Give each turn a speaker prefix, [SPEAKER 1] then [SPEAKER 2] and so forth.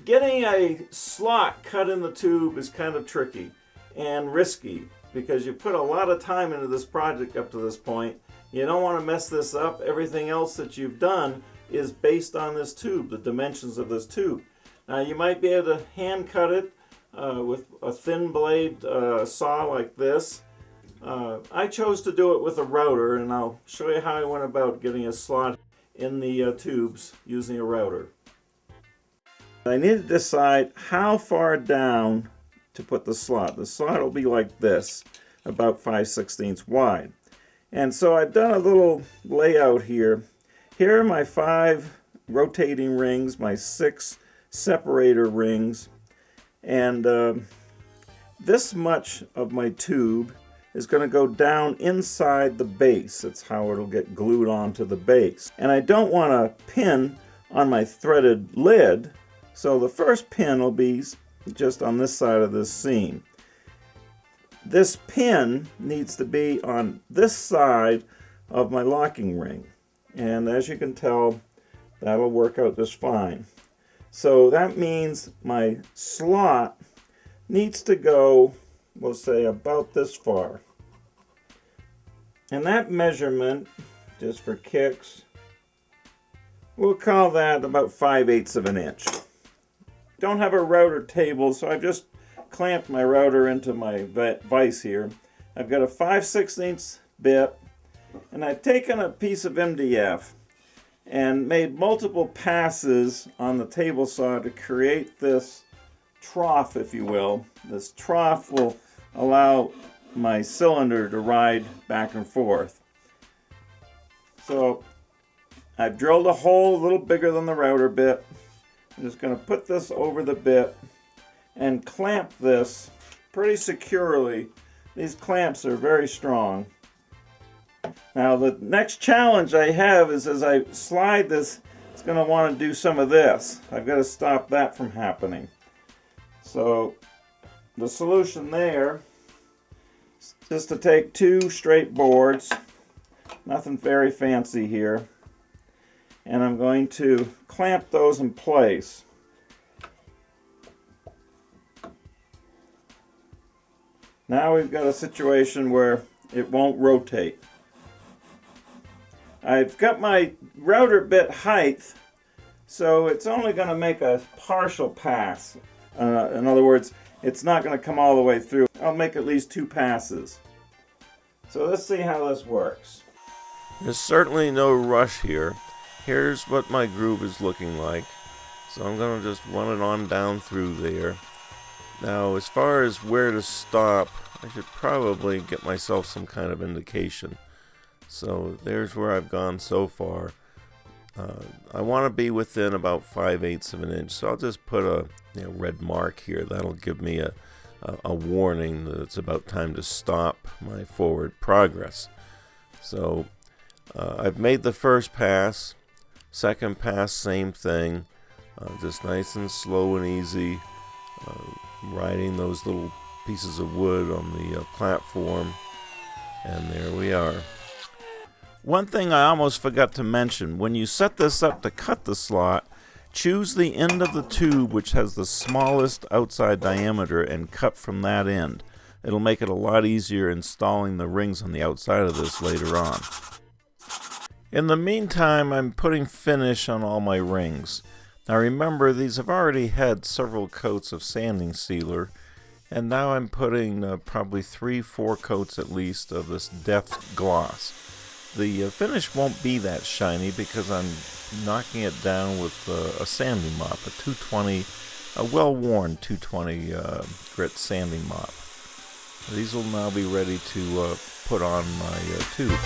[SPEAKER 1] Getting a slot cut in the tube is kind of tricky and risky because you put a lot of time into this project up to this point. You don't want to mess this up. Everything else that you've done is based on this tube, the dimensions of this tube. Now you might be able to hand cut it with a thin blade saw like this. I chose to do it with a router, and I'll show you how I went about getting a slot in the tubes using a router. I need to decide how far down to put the slot. The slot will be like this, about 5/16 wide. And so I've done a little layout here. Here are my 5 rotating rings, my 6 separator rings, and this much of my tube is going to go down inside the base. That's how it'll get glued onto the base. And I don't want a pin on my threaded lid, so the first pin will be just on this side of this seam. This pin needs to be on this side of my locking ring, and as you can tell, that'll work out just fine. So that means my slot needs to go, we'll say, about this far. And that measurement, just for kicks, we'll call that about 5/8 of an inch. Don't have a router table, so I've just clamped my router into my vise here. I've got a 5/16 bit, and I've taken a piece of MDF and made multiple passes on the table saw to create this trough, if you will. This trough will allow my cylinder to ride back and forth. So I've drilled a hole a little bigger than the router bit. I'm just going to put this over the bit and clamp this pretty securely. These clamps are very strong. Now the next challenge I have is as I slide this, it's going to want to do some of this. I've got to stop that from happening. So the solution there is just to take 2 straight boards, nothing very fancy here, and I'm going to clamp those in place. Now we've got a situation where it won't rotate. I've got my router bit height, so it's only going to make a partial pass. In other words, it's not going to come all the way through. I'll make at least 2 passes. So let's see how this works.
[SPEAKER 2] There's certainly no rush here. Here's what my groove is looking like. So I'm going to just run it on down through there. Now, as far as where to stop, I should probably get myself some kind of indication. So there's where I've gone so far. I want to be within about 5/8 of an inch, so I'll just put a red mark here. That'll give me a warning that it's about time to stop my forward progress. So I've made the first pass. Second pass, same thing. Just nice and slow and easy. Riding those little pieces of wood on the platform. And there we are. One thing I almost forgot to mention, when you set this up to cut the slot, choose the end of the tube which has the smallest outside diameter and cut from that end. It'll make it a lot easier installing the rings on the outside of this later on. In the meantime, I'm putting finish on all my rings. Now remember, these have already had several coats of sanding sealer, and now I'm putting probably 3-4 coats at least of this depth gloss. The finish won't be that shiny because I'm knocking it down with a sanding mop, a 220, a well-worn 220 grit sanding mop. These will now be ready to put on my tube.